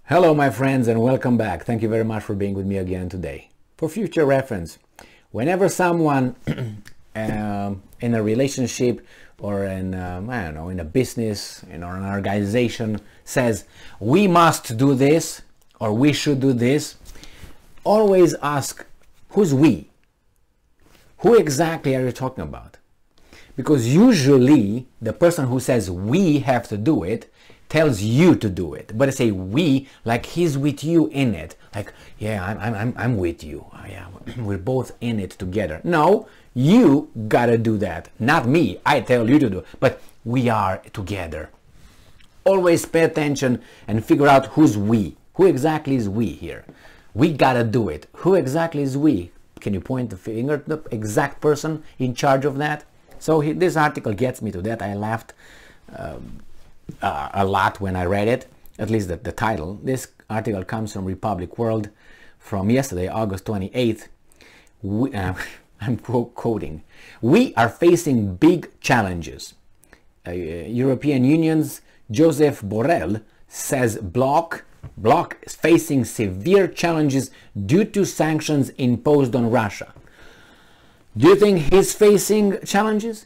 Hello my friends and welcome back. Thank you very much for being with me again today. For future reference, whenever someone in a relationship or in, I don't know, in a business or an organization says, we must do this or we should do this, always ask, who's we? Who exactly are you talking about? Because usually the person who says we have to do it tells you to do it, but I say we like he's with you in it, like yeah, I'm with you, oh, yeah, we're both in it together. No, you gotta do that, not me. I tell you to do, but we are together. Always pay attention and figure out who's we. Who exactly is we here? We gotta do it. Who exactly is we? Can you point the finger at the exact person in charge of that? So this article gets me to that. I laughed a lot when I read it, at least the title. This article comes from Republic World from yesterday, August 28th. I'm quoting, "We are facing big challenges." European Union's Joseph Borrell says bloc is facing severe challenges due to sanctions imposed on Russia. Do you think he's facing challenges?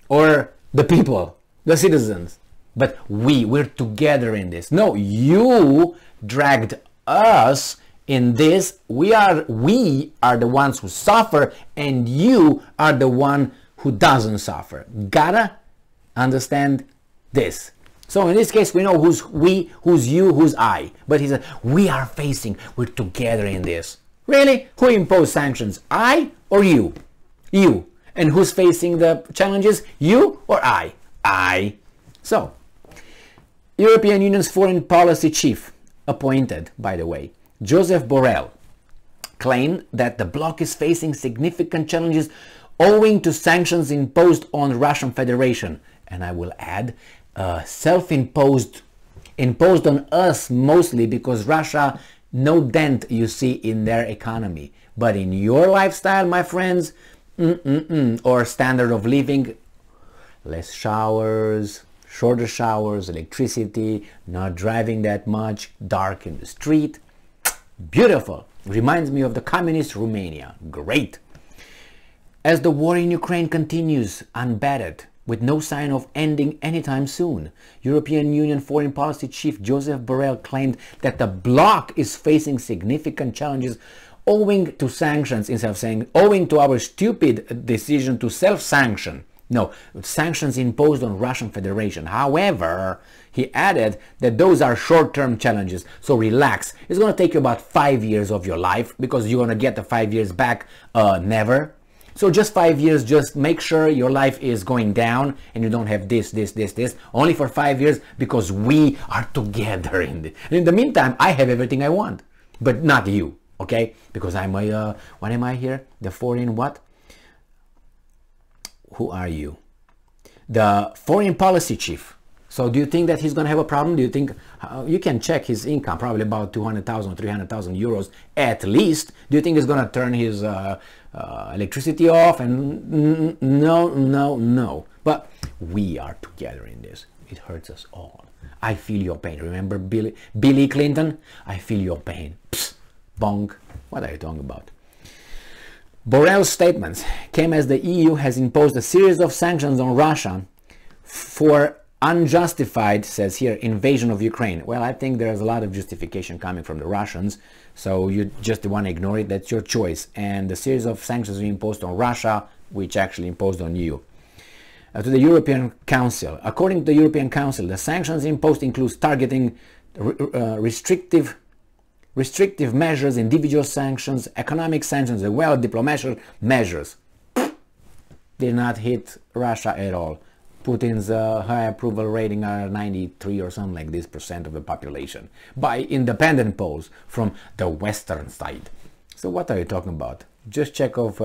Or the people, the citizens? But we're together in this. No, you dragged us in this. We are the ones who suffer, and you are the one who doesn't suffer. Gotta understand this. So in this case, we know who's we, who's you, who's I. But he said, we're together in this. Really? Who imposed sanctions? I or you? You. And who's facing the challenges? You or I? I. So, European Union's foreign policy chief, appointed, by the way, Joseph Borrell, claimed that the bloc is facing significant challenges owing to sanctions imposed on Russian Federation. And I will add, imposed on us mostly because Russia no dent you see in their economy, but in your lifestyle, my friends, or standard of living, less showers, shorter showers, electricity, not driving that much, dark in the street. Beautiful. Reminds me of the communist Romania. Great. As the war in Ukraine continues unbattered, with no sign of ending anytime soon, European Union Foreign Policy Chief Joseph Borrell claimed that the bloc is facing significant challenges owing to sanctions, instead of saying owing to our stupid decision to self-sanction. No, sanctions imposed on Russian Federation. However, he added that those are short-term challenges, so relax. It's going to take you about 5 years of your life, because you're going to get the 5 years back never. So just 5 years, just make sure your life is going down and you don't have this, only for 5 years, because we are together in this. And in the meantime, I have everything I want, but not you, okay? Because I'm a, what am I here? The foreign what? Who are you? The foreign policy chief. So do you think that he's going to have a problem? Do you think, you can check his income, probably about 200,000 or 300,000 euros at least. Do you think he's going to turn his electricity off? And no. But we are together in this. It hurts us all. I feel your pain. Remember Billy Clinton? I feel your pain. Psst, bonk. What are you talking about? Borrell's statements came as the EU has imposed a series of sanctions on Russia for unjustified, says here, invasion of Ukraine. Well, I think there's a lot of justification coming from the Russians, so you just want to ignore it. That's your choice. And the series of sanctions we imposed on Russia, which actually imposed on you. To the European Council. According to the European Council, the sanctions imposed includes targeting restrictive measures, individual sanctions, economic sanctions, as well as diplomatic measures. Did not hit Russia at all. Putin's high approval rating are 93 or something like this % of the population by independent polls from the western side. So what are you talking about? Just check off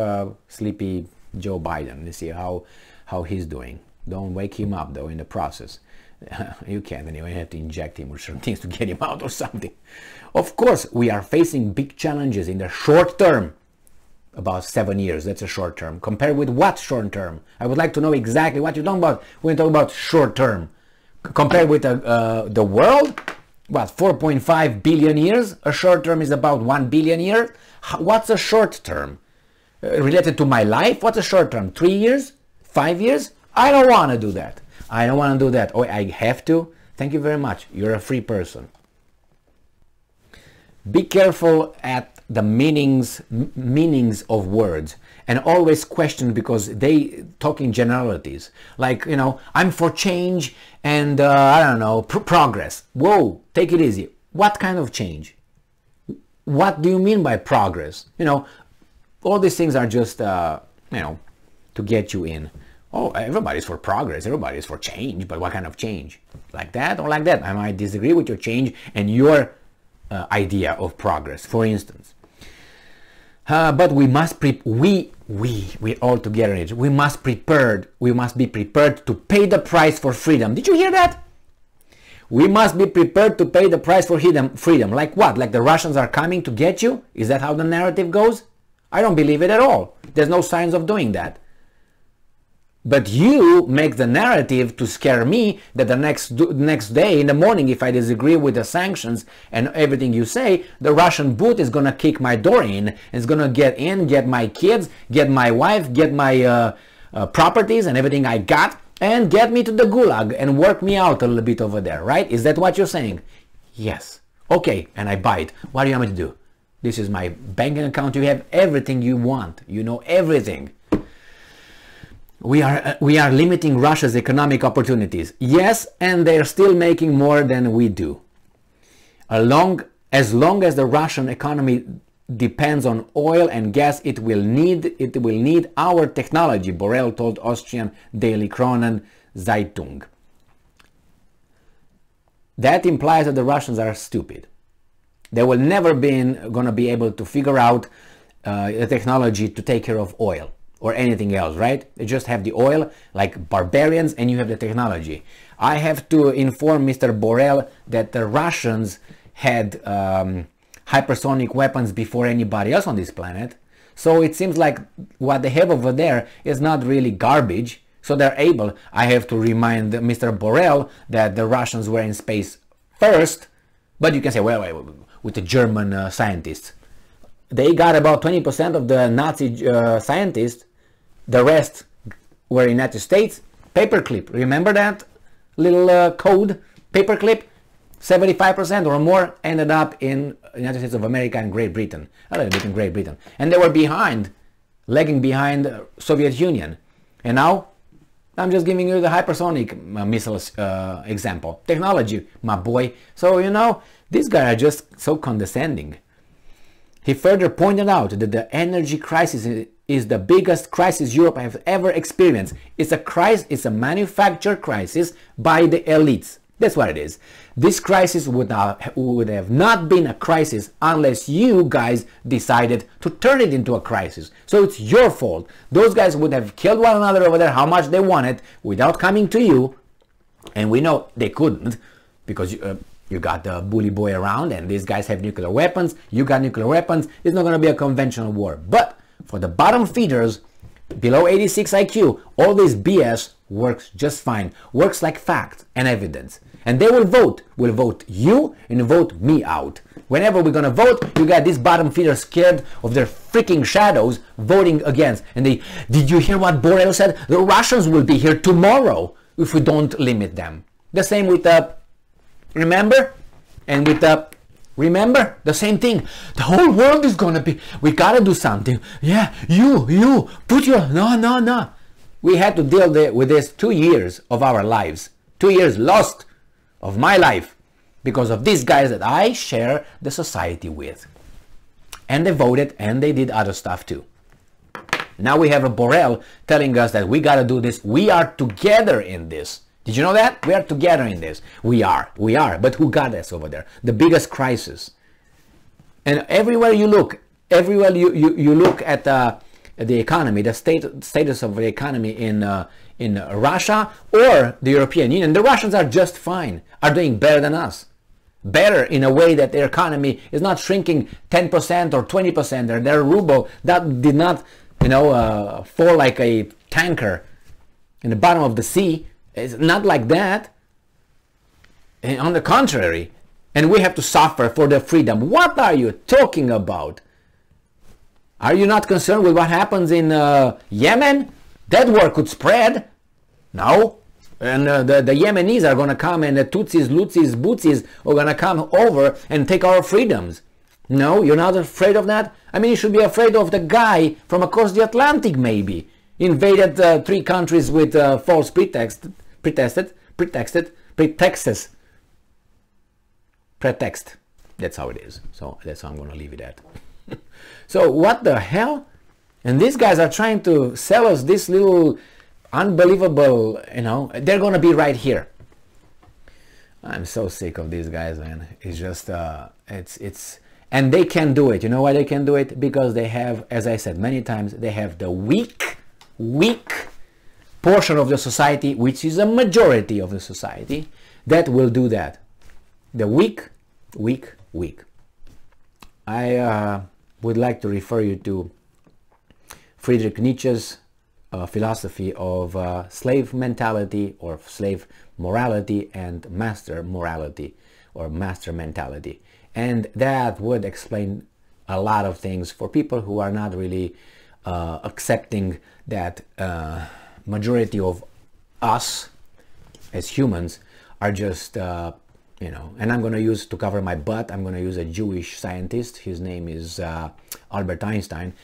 sleepy Joe Biden and see how he's doing. Don't wake him up though in the process. You can't anyway, you have to inject him with certain things to get him out or something. Of course, we are facing big challenges in the short term. About 7 years, that's a short term. Compared with what short term? I would like to know exactly what you're talking about when you talk about short term. Compared with the world, what, 4.5 billion years? A short term is about 1 billion years. What's a short term? Related to my life? What's a short term? 3 years? 5 years? I don't want to do that. I don't want to do that. Oh, I have to? Thank you very much. You're a free person. Be careful at the meanings of words, and always question, because they talk in generalities. Like, you know, I'm for change and I don't know, progress. Whoa, take it easy. What kind of change? What do you mean by progress? You know, all these things are just, you know, to get you in. Oh, everybody's for progress, everybody's for change, but what kind of change? Like that or like that? I might disagree with your change and your idea of progress, for instance. But we must we all together in it. We must be prepared to pay the price for freedom. Did you hear that? We must be prepared to pay the price for freedom. Like what? Like the Russians are coming to get you? Is that how the narrative goes? I don't believe it at all. There's no signs of doing that. But you make the narrative to scare me that the next day in the morning, if I disagree with the sanctions and everything you say, the Russian boot is going to kick my door in. It's going to get in, get my kids, get my wife, get my properties and everything I got, and get me to the gulag and work me out a little bit over there, right? Is that what you're saying? Yes. Okay, and I buy it. What do you want me to do? This is my banking account. You have everything you want. You know everything. We are limiting Russia's economic opportunities. Yes, and they're still making more than we do. As long as the Russian economy depends on oil and gas, it will need our technology, Borrell told Austrian daily Kronen Zeitung. That implies that the Russians are stupid. They will never gonna be able to figure out the technology to take care of oil or anything else, right? They just have the oil like barbarians, and you have the technology. I have to inform Mr. Borrell that the Russians had hypersonic weapons before anybody else on this planet. So it seems like what they have over there is not really garbage. So they're able. I have to remind Mr. Borrell that the Russians were in space first. But you can say, well, with the German scientists. They got about 20% of the Nazi scientists. The rest were in the United States. Paperclip, remember that little code? Paperclip, 75% or more ended up in United States of America and Great Britain. A little bit in Great Britain. And they were lagging behind Soviet Union. And now, I'm just giving you the hypersonic missiles example. Technology, my boy. So, you know, these guys are just so condescending. He further pointed out that the energy crisis is the biggest crisis Europe has ever experienced. It's a manufactured crisis by the elites. That's what it is. This crisis would have not been a crisis unless you guys decided to turn it into a crisis. So it's your fault. Those guys would have killed one another over there how much they wanted without coming to you. And we know they couldn't, because you got the bully boy around, and these guys have nuclear weapons. You got nuclear weapons. It's not going to be a conventional war. But for the bottom feeders, below 86 IQ, all this BS works just fine. Works like fact and evidence. And they will vote. We'll vote you and vote me out. Whenever we're going to vote, you got these bottom feeders scared of their freaking shadows voting against. And did you hear what Borrell said? The Russians will be here tomorrow if we don't limit them. The same with remember? And with remember? The same thing. The whole world is going to be, we got to do something. Yeah, you, put your, no. We had to deal with this 2 years of our lives. 2 years lost of my life because of these guys that I share the society with. And they voted, and they did other stuff too. Now we have a Borrell telling us that we got to do this. We are together in this. Did you know that? We are together in this. We are. But who got us over there? The biggest crisis. And everywhere you look, you look at the economy, the status of the economy in Russia or the European Union, the Russians are just fine, are doing better than us. Better in a way that their economy is not shrinking 10% or 20%. Their ruble that did not, fall like a tanker in the bottom of the sea. It's not like that. And on the contrary, and we have to suffer for the freedom. What are you talking about? Are you not concerned with what happens in Yemen? That war could spread. No. And the Yemenis are going to come, and the Tutsis, Lutsis, Butsis are going to come over and take our freedoms. No, you're not afraid of that? I mean, you should be afraid of the guy from across the Atlantic, maybe. Invaded 3 countries with false pretext. That's how it is. So that's how I'm going to leave it at. So what the hell? And these guys are trying to sell us this little unbelievable, you know, they're going to be right here. I'm so sick of these guys, man. It's just, and they can do it. You know why they can do it? Because they have, as I said many times, they have the weak portion of the society, which is a majority of the society, that will do that. The weak. I would like to refer you to Friedrich Nietzsche's philosophy of slave mentality or slave morality and master morality or master mentality. And that would explain a lot of things for people who are not really accepting that majority of us as humans are just, you know, and I'm going to use, to cover my butt, I'm going to use a Jewish scientist. His name is Albert Einstein.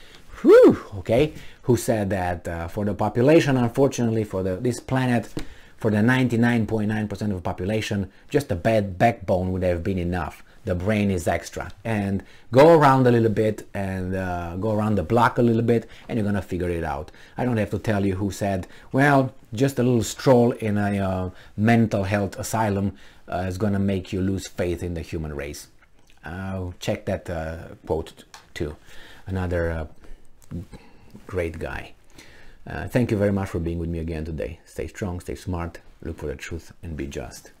Okay, who said that for the population, unfortunately, for this planet, for the 99.9% of the population, just a bad backbone would have been enough. The brain is extra. And go around a little bit and go around the block a little bit, and you're gonna figure it out. I don't have to tell you who said, well, just a little stroll in a mental health asylum is gonna make you lose faith in the human race. Check that quote too. Another great guy. Thank you very much for being with me again today. Stay strong, stay smart, look for the truth, and be just.